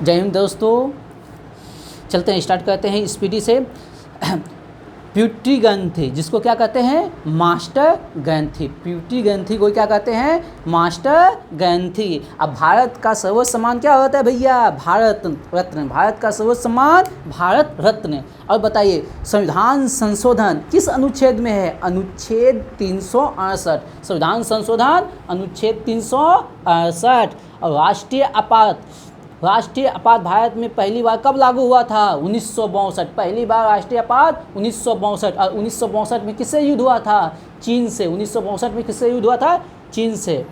जय हिंद दोस्तों, चलते हैं, स्टार्ट करते हैं स्पीडी से। प्यूटरी ग्रंथि जिसको क्या कहते हैं, मास्टर ग्रंथि। प्यूटरी ग्रंथि को क्या कहते हैं, मास्टर ग्रंथि। अब भारत का सर्वोच्च सम्मान क्या होता है भैया, भारत रत्न। भारत का सर्वोच्च सम्मान भारत रत्न। और बताइए संविधान संशोधन किस अनुच्छेद में है, अनुच्छेद 368। संविधान संशोधन अनुच्छेद 368। और राष्ट्रीय आपात भारत में पहली बार कब लागू हुआ था, 1962। पहली बार राष्ट्रीय आपात 1962। और 1962 में किससे युद्ध हुआ था, चीन से। 1962 में किससे युद्ध हुआ था, चीन से।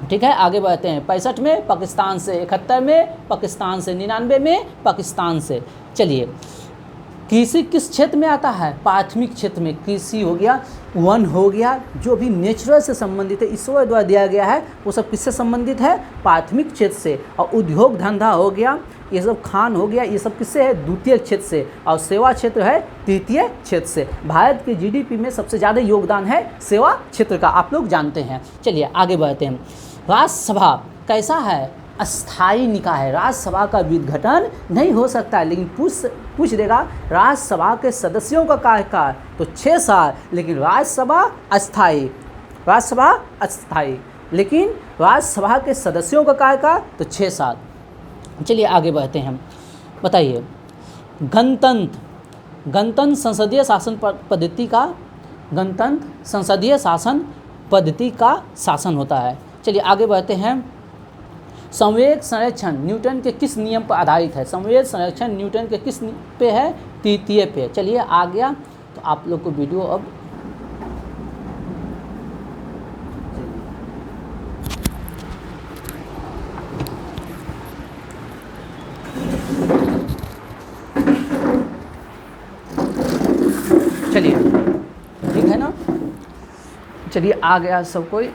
ठीक है, आगे बढ़ते हैं। 65 में पाकिस्तान से, 71 में पाकिस्तान से, 99 में पाकिस्तान से। चलिए, कृषि किस क्षेत्र में आता है, प्राथमिक क्षेत्र में। कृषि हो गया, वन हो गया, जो भी नेचुरल से संबंधित है, ईश्वर द्वारा दिया गया है, वो सब किससे संबंधित है, प्राथमिक क्षेत्र से। और उद्योग धंधा हो गया, ये सब खान हो गया, ये सब किससे है, द्वितीय क्षेत्र से। और सेवा क्षेत्र है तृतीय क्षेत्र से। भारत के जीडीपी में सबसे ज़्यादा योगदान है सेवा क्षेत्र का, आप लोग जानते हैं। चलिए आगे बढ़ते हैं। राज्यसभा कैसा है, अस्थायी निकाय है। राज्यसभा का विघटन नहीं हो सकता है, लेकिन पूछ देगा राज्यसभा के सदस्यों का कार्यकाल तो 6 साल, लेकिन राज्यसभा अस्थायी, लेकिन राज्यसभा के सदस्यों का कार्यकाल तो 6 साल। चलिए आगे बढ़ते हैं। बताइए गणतंत्र संसदीय शासन पद्धति का, गणतंत्र संसदीय शासन पद्धति का शासन होता है। चलिए आगे बढ़ते हैं। संवेग संरक्षण न्यूटन के किस नियम पर आधारित है, संवेग संरक्षण न्यूटन के किस पे है, तृतीय पे। चलिए आ गया, तो आप लोग को वीडियो अब चलिए ठीक है ना। चलिए आ गया सब कोई।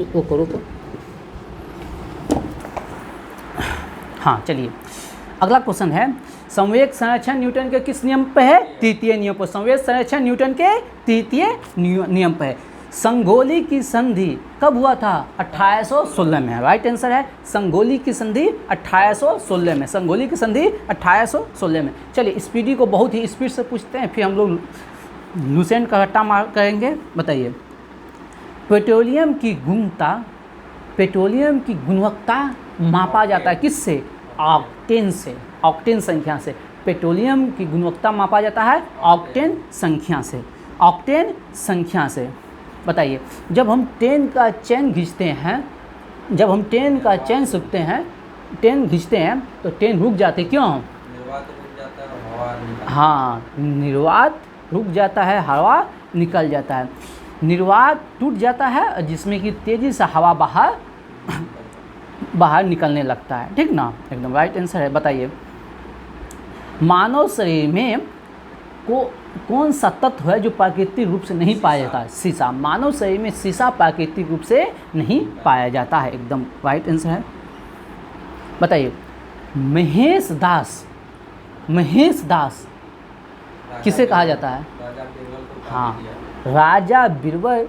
वो करो तो हाँ, चलिए अगला क्वेश्चन है। संवेग संरक्षण न्यूटन के किस नियम पे है, तृतीय नियम पर। संवेग संरक्षण न्यूटन के तृतीय नियम पे है। संगोली की संधि कब हुआ था, 1816 में। राइट आंसर है संगोली की संधि 1816 में। संगोली की संधि 1816 में। चलिए स्पीडी को बहुत ही स्पीड से पूछते हैं, फिर हम लोग लूसेंट का रट्टा मार करेंगे। बताइए पेट्रोलियम की गुणवत्ता मापा जाता है किससे, ऑक्टेन से, ऑक्टेन संख्या से। पेट्रोलियम की गुणवत्ता मापा जाता है ऑक्टेन संख्या से, ऑक्टेन संख्या से। बताइए जब हम ट्रेन का चेन खींचते हैं, जब हम ट्रेन का चेन सूखते हैं, ट्रेन खींचते हैं तो ट्रेन रुक जाती है, क्यों, हाँ, निर्वात रुक जाता है, हवा निकल जाता है। निर्वात टूट जाता है जिसमें कि तेज़ी से हवा बाहर निकलने लगता है। ठीक ना, एकदम राइट आंसर है। बताइए मानव शरीर में कौन सा तत्व है जो प्राकृतिक रूप से नहीं पाया जाता है, शीशा। मानव शरीर में शीशा प्राकृतिक रूप से नहीं पाया जाता है, एकदम राइट आंसर है। बताइए महेश दास किसे कहा जाता है, हाँ, राजा बीरबल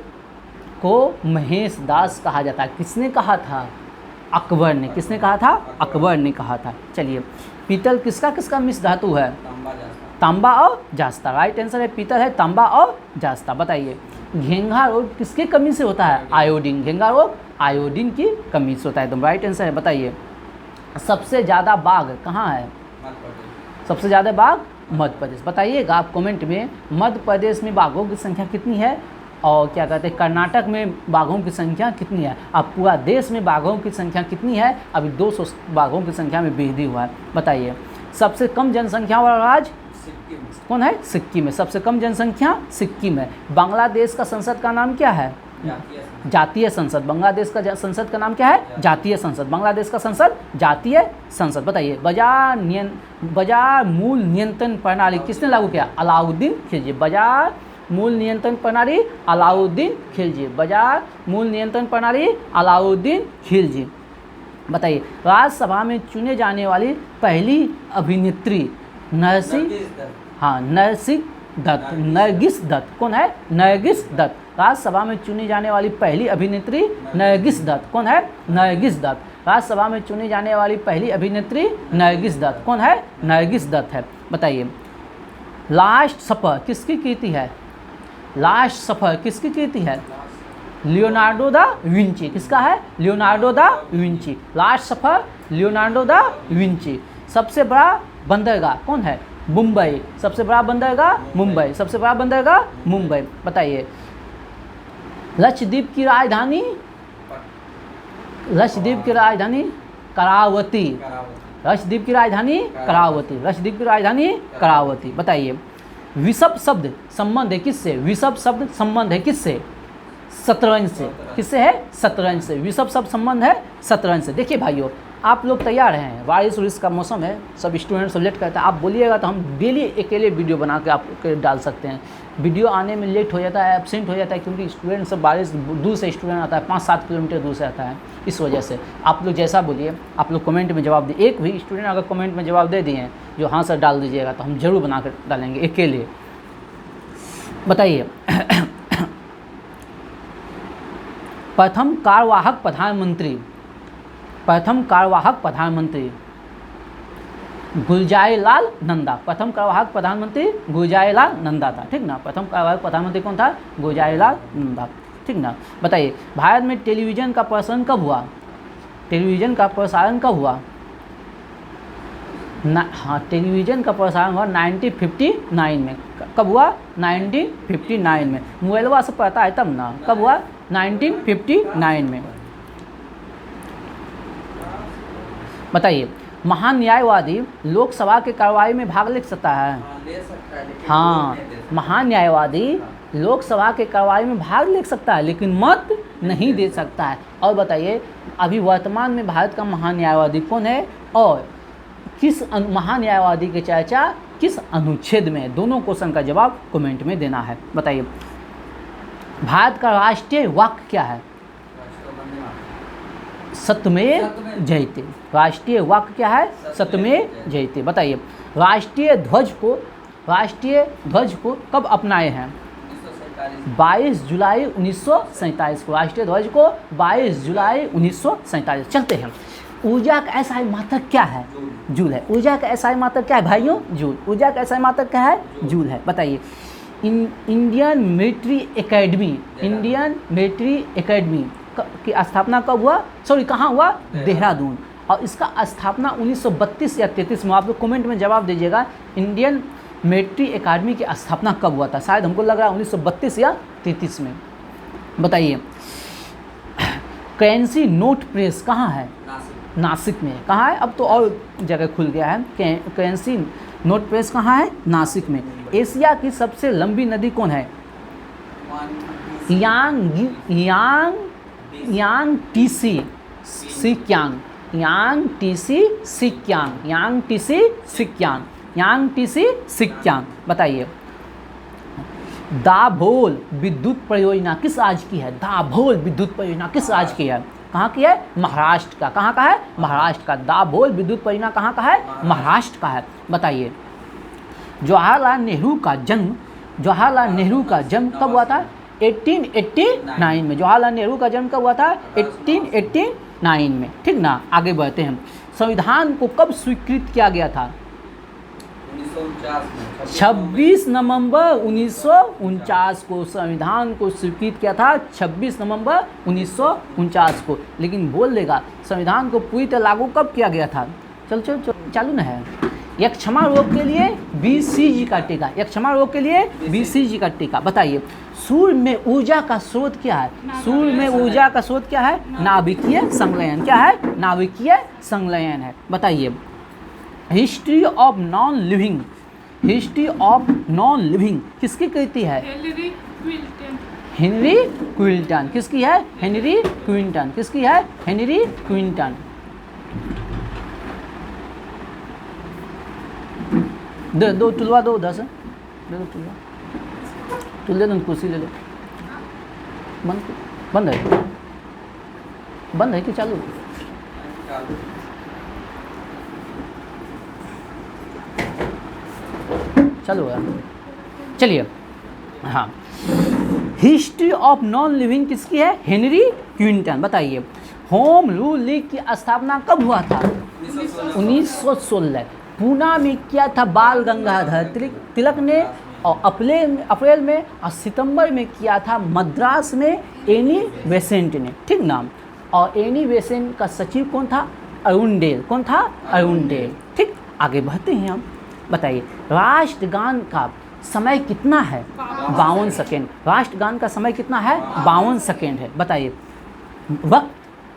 को महेश दास कहा जाता है। किसने कहा था, अकबर ने। किसने कहा था, अकबर ने कहा था। चलिए पीतल किसका मिश्र धातु है, तांबा और जास्ता। राइट आंसर है पीतल है तांबा और जास्ता। बताइए घेंघा रोग किसके कमी से होता है, आयोडीन। घेंघा रोग आयोडीन की कमी से होता है, एकदम राइट आंसर है। बताइए सबसे ज़्यादा बाघ कहाँ है, सबसे ज़्यादा बाघ मध्य प्रदेश। बताइएगा आप कमेंट में मध्य प्रदेश में बाघों की संख्या कितनी है, और क्या कहते हैं कर्नाटक में बाघों की संख्या कितनी है। अब पूरा देश में बाघों की संख्या कितनी है, अभी 200 बाघों की संख्या में वृद्धि हुआ है। बताइए सबसे कम जनसंख्या वाला राज्य कौन है, सिक्किम है। सबसे कम जनसंख्या सिक्किम है। बांग्लादेश का संसद का नाम क्या है, जातीय संसद। बांग्लादेश का संसद का नाम क्या है, जातीय संसद। बांग्लादेश का संसद जातीय संसद। बताइए बाजार मूल नियंत्रण प्रणाली किसने लागू किया, अलाउद्दीन खिलजी। बाजार मूल नियंत्रण प्रणाली अलाउद्दीन खिलजी। बाजार मूल नियंत्रण प्रणाली अलाउद्दीन खिलजी। बताइए राज्यसभा में चुने जाने वाली पहली अभिनेत्री नरगिस दत्त। कौन है, नरगिस दत्त। राज्यसभा में चुनी जाने वाली पहली अभिनेत्री नरगिस दत्त। कौन है? नरगिस दत्त। राज्यसभा में चुनी जाने वाली पहली अभिनेत्री नरगिस दत्त। कौन है? नरगिस दत्त है। बताइए लास्ट सफर किसकी कृति है? लास्ट सफर किसकी कृति है? Leonardo da Vinci. किसका है? Leonardo da Vinci. लास्ट सफर लियोनार्डो दा विंची। सबसे बड़ा बंदरगाह कौन है? मुंबई। सबसे बड़ा बंदरगाह मुंबई। सबसे बड़ा बंदरगाह मुंबई। बताइए लक्षद्वीप की राजधानी? लक्षद्वीप की राजधानी करावती। लक्षद्वीप की राजधानी करावती। लक्षद्वीप की राजधानी करावती। बताइए विषभ शब्द संबंध है किससे? विषभ शब्द संबंध है किससे? शतरंज से। किससे है? शतरंज से। विषभ शब्द संबंध है शतरंज से। देखिए भाइयों आप लोग तैयार हैं, बारिश उरिश का मौसम है, सब स्टूडेंट सब्जेक्ट करते हैं, आप बोलिएगा तो हम डेली अकेले वीडियो बना के आपको डाल सकते हैं। वीडियो आने में लेट हो जाता है, एब्सेंट हो जाता है, क्योंकि स्टूडेंट सब बारिश दूर से स्टूडेंट आता है, 5-7 किलोमीटर दूर से आता है, इस वजह से। आप लोग जैसा बोलिए, आप लोग कमेंट में जवाब दिए। एक भी स्टूडेंट अगर कमेंट में जवाब दे दिए जो हाँ सर डाल दीजिएगा तो हम जरूर बना कर डालेंगे अकेले। बताइए प्रथम कार्यवाहक प्रधानमंत्री, प्रथम कार्यवाहक प्रधानमंत्री गुलजारीलाल नंदा। प्रथम कार्यवाहक प्रधानमंत्री गुलजारीलाल नंदा था, ठीक ना। प्रथम कार्यवाहक प्रधानमंत्री कौन था? गुलजारीलाल नंदा, ठीक ना। बताइए भारत में टेलीविज़न का प्रसारण कब हुआ? टेलीविज़न का प्रसारण कब हुआ? हाँ टेलीविज़न का प्रसारण हुआ 1959 में। कब हुआ? 1959 में। मोबाइलवा से पता है तब ना, कब हुआ? 1959 में। बताइए महान न्यायवादी लोकसभा के कार्यवाही में भाग ले सकता है? हाँ महान न्यायवादी लोकसभा के कार्यवाही में भाग ले सकता है लेकिन मत नहीं दे सकता है। और बताइए अभी वर्तमान में भारत का महान न्यायवादी कौन है और किस महान न्यायवादी के चर्चा किस अनुच्छेद में? दोनों क्वेश्चन का जवाब कमेंट में देना है। बताइए भारत का राष्ट्रीय वाक्य क्या है? सत्यमेव जयते। राष्ट्रीय वाक्य क्या है? सत्यमेव जयते। बताइए राष्ट्रीय ध्वज को कब अपनाए हैं? 22 जुलाई 1947 को। राष्ट्रीय ध्वज को 22 जुलाई 1947। चलते हैं ऊर्जा का SI मात्रक क्या है? जूल है। ऊर्जा का SI मात्रक क्या है भाइयों? जूल। ऊर्जा का SI मात्रक क्या है? जूल है। बताइए Indian military academy, Indian military academy की स्थापना कब हुआ? सॉरी कहाँ हुआ? देहरादून। और इसका स्थापना 1932 या 33 में। आप लोग कमेंट में जवाब दीजिएगा इंडियन मिलिट्री एकेडमी की स्थापना कब हुआ था? शायद हमको लग रहा है 1932 या 33 में। बताइए करेंसी नोट प्रेस कहाँ है? नासिक में। कहाँ है? अब तो और जगह खुल गया है। करेंसी नोट प्रेस कहाँ है? नासिक में। एशिया की सबसे लंबी नदी कौन है? यांगटीसी सिक्यांग। बताइए दाभोल विद्युत परियोजना किस राज्य की है? दाभोल विद्युत परियोजना किस राज्य की है? कहाँ की है? महाराष्ट्र का। कहाँ का है? महाराष्ट्र का। दाभोल विद्युत परियोजना कहाँ का है? महाराष्ट्र का है। बताइए जवाहरलाल नेहरू का जन्म कब हुआ था? 1889 में। जवाहरलाल नेहरू का जन्म कब हुआ था? 1889 में, ठीक ना। आगे बढ़ते हैं। संविधान को कब स्वीकृत किया गया था? 26 नवंबर 1949 को संविधान को स्वीकृत किया था। 26 नवंबर 1949 को। लेकिन बोल देगा संविधान को पूरी तरह लागू कब किया गया था? चलो चालू ना है। यक्षमा रोग के लिए BCG का टीका। यक्षमा रोग के लिए BCG का टीका। बताइए सूर्य में ऊर्जा का स्रोत क्या है? सूर्य में ऊर्जा का स्रोत क्या है? नाभिकीय संलयन। क्या है? नाभिकीय संलयन है। बताइए हिस्ट्री ऑफ नॉन लिविंग किसकी कृति है? Henry Quinton. किसकी है? Henry Quinton. किसकी है? Henry Quinton. दो टुलवा दो 10 दे दो टुलवा। टुल दे दो, कुर्सी ले लो। बंद है कि चालू? चालू है। चलिए हाँ हिस्ट्री ऑफ नॉन लिविंग किसकी है? Henry Quinton. बताइए होम रूल लीग की स्थापना कब हुआ था? 1916। पूना में किया था बाल गंगाधर तिलक ने, और अप्रैल में और सितंबर में किया था मद्रास में एनी बेसेंट ने, ठीक नाम। और एनी बेसेंट का सचिव कौन था? अरुणडेल। कौन था? अरुणडेल। ठीक, आगे बढ़ते हैं हम। बताइए राष्ट्रगान का समय कितना है? 52 सेकेंड। राष्ट्रगान का समय कितना है? 52 सेकेंड है। बताइए वक्त,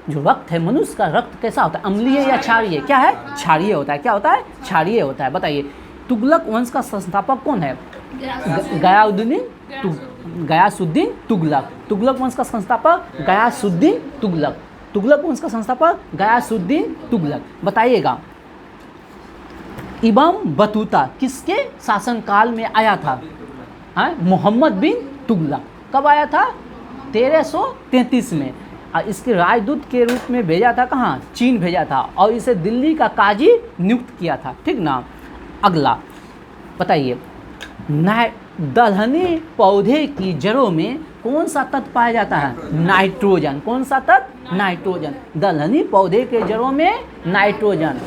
जो रक्त है मनुष्य का रक्त कैसा होता है? अम्लीय या क्षारीय? क्या है? क्षारीय होता है। क्या होता है? क्षारीय होता है। बताइए तुगलक वंश का संस्थापक कौन है? गयासुद्दीन तुगलक। तुगलक वंश का संस्थापक गयासुद्दीन तुगलक। तुगलक वंश का संस्थापक गयासुद्दीन तुगलक। बताइएगा इब्न बतूता किसके शासनकाल में आया था? मोहम्मद बिन तुगलक। कब आया था? 1333 में। और इसके राजदूत के रूप में भेजा था कहाँ? चीन भेजा था, और इसे दिल्ली का काजी नियुक्त किया था, ठीक ना। अगला बताइए दलहनी पौधे की जड़ों में कौन सा तत्व पाया जाता है? नाइट्रोजन। कौन सा तत्व? नाइट्रोजन। दलहनी पौधे के जड़ों में नाइट्रोजन,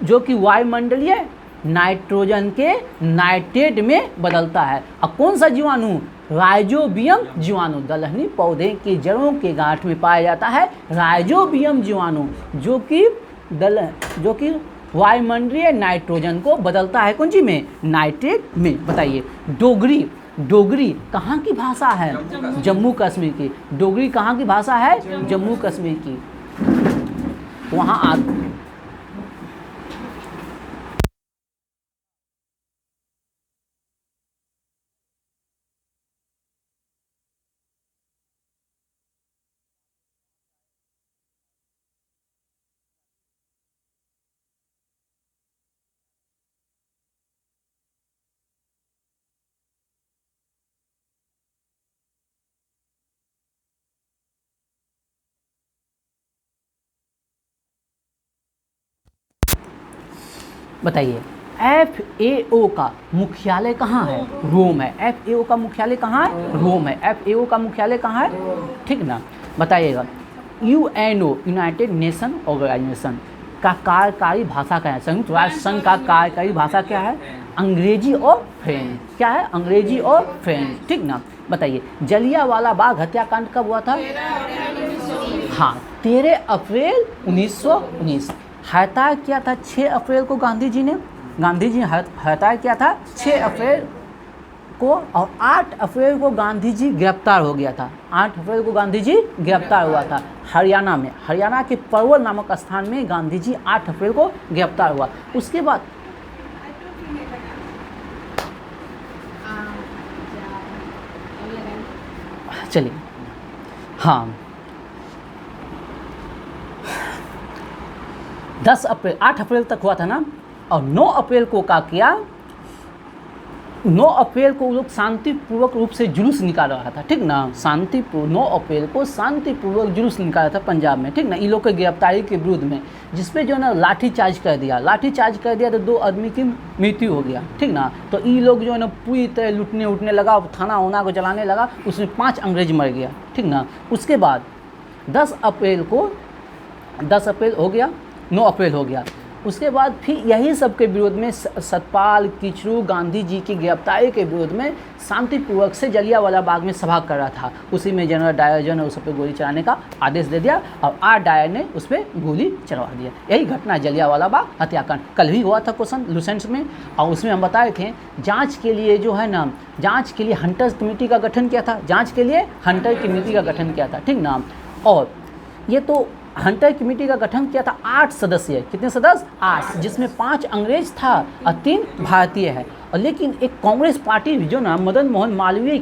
जो कि वायुमंडलीय नाइट्रोजन के नाइट्रेट में बदलता है। अब कौन सा जीवाणु? राइजोबियम जीवाणु। दलहनी पौधे की जड़ों के गांठ में पाया जाता है राइजोबियम जीवाणु, जो कि वायुमंडलीय नाइट्रोजन को बदलता है कौन सी में? नाइट्रेट में। बताइए डोगरी कहाँ की भाषा है? जम्मू कश्मीर की। डोगरी कहाँ की भाषा है? जम्मू कश्मीर की। वहाँ बताइए FAO का मुख्यालय कहाँ है? रोम है। FAO का मुख्यालय कहाँ है? रोम है। FAO का मुख्यालय कहाँ है? ठीक ना। बताइएगा UNO यूनाइटेड नेशन ऑर्गेनाइजेशन का कार्यकारी भाषा क्या है? संयुक्त राष्ट्र संघ का कार्यकारी भाषा क्या है? अंग्रेजी और फ्रेंच। क्या है? अंग्रेजी और फ्रेंच, ठीक ना। बताइए जलियांवाला बाग हत्याकांड कब हुआ था? हाँ 13 अप्रैल 1919। हत्या किया था 6 अप्रैल को गांधी जी ने हत्या किया था 6 अप्रैल को, और 8 अप्रैल को गांधी जी गिरफ्तार हो गया था। 8 अप्रैल को गांधी जी गिरफ्तार हुआ था हरियाणा में। हरियाणा के परवल नामक स्थान में गांधी जी 8 अप्रैल को गिरफ्तार हुआ। उसके बाद चलिए हाँ 8 अप्रैल तक हुआ था ना। और 9 अप्रैल को क्या किया? 9 अप्रैल को लोग शांतिपूर्वक रूप से जुलूस निकाल रहा था, ठीक ना। 9 अप्रैल को शांतिपूर्वक जुलूस निकाला था पंजाब में, ठीक ना। इन लोग की गिरफ्तारी के विरुद्ध में, जिसपे जो ना लाठीचार्ज कर दिया तो 2 आदमी की मृत्यु हो गया, ठीक ना। तो ये लोग जो है ना पूरी तरह लूटने उठने लगा, थाना उना को जलाने लगा। उसमें 5 अंग्रेज मर गया, ठीक ना। उसके बाद 10 अप्रैल हो गया, 9 अप्रैल हो गया। उसके बाद फिर यही सब के विरोध में सतपाल किचलू गांधी जी की गिरफ्तारी के विरोध में शांतिपूर्वक से जलियांवाला बाग में सभा कर रहा था। उसी में जनरल डायर जो है उस पर गोली चलाने का आदेश दे दिया, और आर डायर ने उस पर गोली चलवा दिया। यही घटना जलियांवाला बाग हत्याकांड कल भी हुआ था क्वेश्चन लुसेंट्स में। और उसमें हम बताए थे जाँच के लिए जो है ना, जाँच के लिए हंटर्स कमेटी का गठन किया था, जाँच के लिए हंटर कमेटी का गठन किया था, ठीक ना। और ये तो हंटर कमेटी का गठन किया था 8 सदस्य। कितने सदस्य? 8, जिसमें 5 अंग्रेज था और 3 भारतीय है। और लेकिन एक कांग्रेस पार्टी जो ना मदन मोहन मालवीय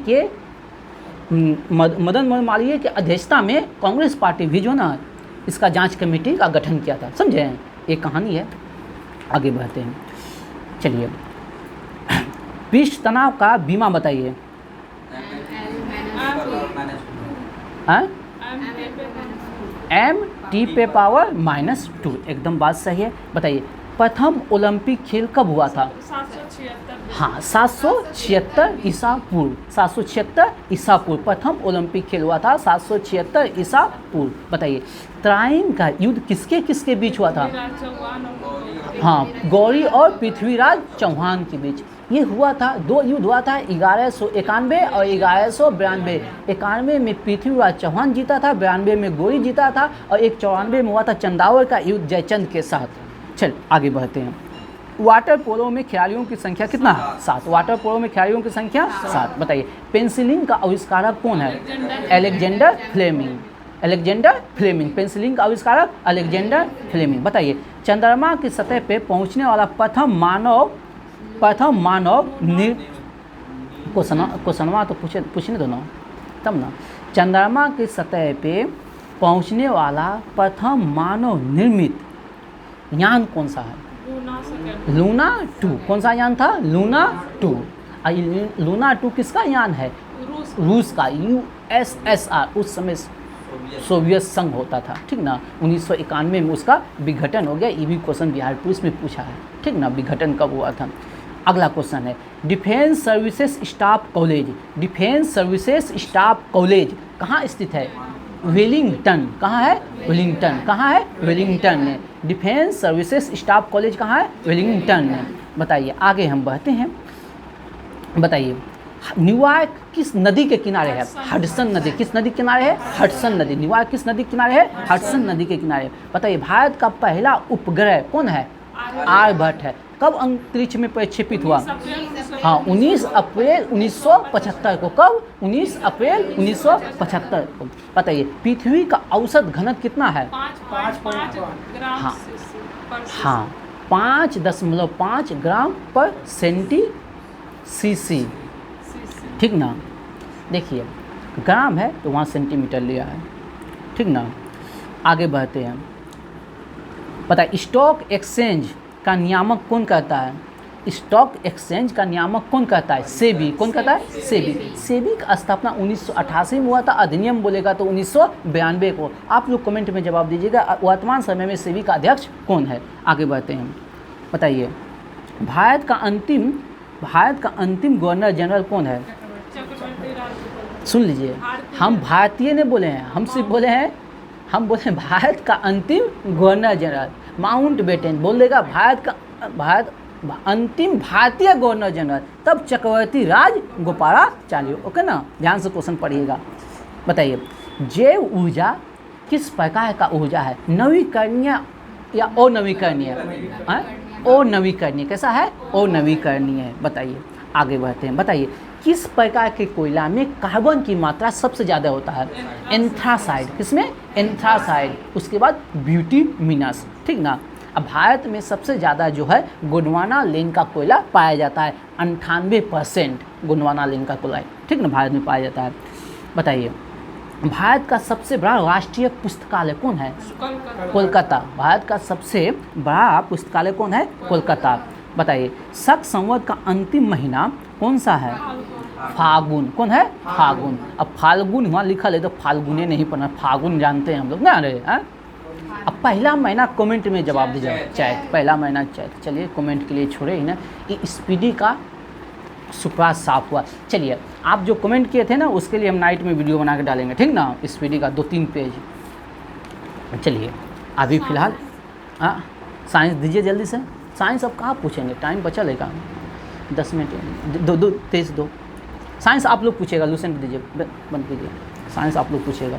के अध्यक्षता में कांग्रेस पार्टी भी जो ना इसका जांच कमेटी का गठन किया था, समझे। एक कहानी है, आगे बढ़ते हैं। चलिए पृष्ठ तनाव का बीमा बताइए। MT पे पावर -2, एकदम बात सही है। बताइए प्रथम ओलंपिक खेल कब हुआ था? 776। हाँ, 776 ईसा पूर्व, 776 ईसा पूर्व प्रथम ओलंपिक खेल हुआ था, 776 ईसा पूर्व। बताइए, त्राइन का युद्ध किसके किसके बीच हुआ था? हाँ, गौरी और पृथ्वीराज चौहान के बीच ये हुआ था। दो युद्ध हुआ था, 1191 और 1192। 91 में पृथ्वीराज चौहान जीता था, 92 में गौरी जीता था, और 194 में हुआ था चंदावर का युद्ध जयचंद के साथ। चल आगे बढ़ते हैं। वाटर पोलो में खिलाड़ियों की संख्या कितना है? 7। वाटर पोलो में खिलाड़ियों की संख्या 7। बताइए, पेंसिलिन का आविष्कारक कौन है? Alexander Fleming. Alexander Fleming, penicillin का आविष्कारक अलेक्जेंडर फ्लेमिंग। बताइए, चंद्रमा की सतह पे पहुंचने वाला प्रथम मानव क्वेश्चनवा तो पूछने दो ना, तब ना। चंद्रमा की सतह पे पहुंचने वाला प्रथम मानव निर्मित यान कौन सा है? लूना 2। कौन सा यान था? लूना 2। लूना 2 किसका यान है? रूस का, USSR। उस समय सोवियत संघ होता था, ठीक ना। 1991 में उसका विघटन हो गया। ये भी क्वेश्चन बिहार पुलिस में पूछा है, ठीक ना, विघटन कब हुआ था। अगला क्वेश्चन है, defence services staff college. Defence services staff college कहाँ स्थित है? वेलिंगटन। कहाँ है? वेलिंगटन। कहाँ है? वेलिंगटन में। डिफेंस सर्विसेज स्टाफ कॉलेज कहाँ है? वेलिंगटन में। बताइए, आगे हम बढ़ते हैं। बताइए, न्यूयॉर्क किस नदी के किनारे है? हडसन नदी। किस नदी के किनारे है? हडसन नदी। न्यूयॉर्क किस नदी के किनारे है? हडसन नदी के किनारे। बताइए, भारत का पहला उपग्रह कौन है? आर्यभट्ट है। कब अंतरिक्ष में प्रक्षेपित हुआ? हाँ, 19 अप्रैल 1975 को। कब? 19 अप्रैल 1975 को। बताइए, पृथ्वी का औसत घनत्व कितना है? 5.5 ग्राम। हाँ, 5.5 ग्राम पर सेंटी-सीसी, ठीक ना। देखिए, ग्राम है तो वहाँ सेंटीमीटर लिया है, ठीक ना। आगे बढ़ते हैं। पता है, स्टॉक एक्सचेंज का नियामक कौन करता है? स्टॉक एक्सचेंज का नियामक कौन करता है? सेबी। कौन करता है? सेबी। सेबी का स्थापना 1988 में हुआ था। अधिनियम बोलेगा तो 1992 को। आप लोग कमेंट में जवाब दीजिएगा, वर्तमान समय में सेबी का अध्यक्ष कौन है। आगे बढ़ते हैं। बताइए, भारत का अंतिम गवर्नर जनरल कौन है? सुन लीजिए, हम भारतीय ने बोले हैं, हम सिर्फ बोले हैं, हम बोले हैं भारत का अंतिम गवर्नर जनरल। माउंट बेटन बोल देगा भारत अंतिम भारतीय गवर्नर जनरल, तब चक्रवर्ती राज गोपालाचार्य। ओके ना, ध्यान से क्वेश्चन पढ़िएगा। बताइए, जैव ऊर्जा किस प्रकार का ऊर्जा है? नवीकरणीय या अनवीकरणीय? अनवीकरणीय। कैसा है? अनवीकरणीय। बताइए, आगे बढ़ते हैं। बताइए, किस प्रकार के कोयला में कार्बन की मात्रा सबसे ज़्यादा होता है? एंथ्रासाइड। किसमें? एंथ्रासाइड। उसके बाद ब्यूटीमिनस, ठीक ना। अब भारत में सबसे ज़्यादा जो है गोंडवाना लेन का कोयला पाया जाता है। 98% गोंडवाना लेन का कोयला, ठीक ना, भारत में पाया जाता है। बताइए, भारत का सबसे बड़ा राष्ट्रीय पुस्तकालय कौन है? कोलकाता। भारत का सबसे बड़ा पुस्तकालय कौन है? कोलकाता। बताइए, शक संवत का अंतिम महीना कौन सा है? फागुन। कौन है? फागुन। अब फाल्गुन वहाँ लिखा है तो फाल्गुने नहीं पढ़ना, फागुन जानते हैं हम लोग ना रे। अब पहला महीना कमेंट में जवाब दीजिए, चैत। पहला महीना चैत। चलिए, कमेंट के लिए छोड़े ही ना, ये स्पीडी का सुपरा साफ हुआ। चलिए, आप जो कमेंट किए थे ना, उसके लिए हम नाइट में वीडियो बना के डालेंगे, ठीक ना, स्पीडी का 2-3 पेज। चलिए, अभी फ़िलहाल साइंस दीजिए जल्दी से। साइंस अब कहाँ पूछेंगे, टाइम बचा लेगा 10 मिनट। दो तेज दो। साइंस आप लोग पूछेगा, लूसेंट दीजिए, बंद कीजिए। साइंस आप लोग पूछेगा।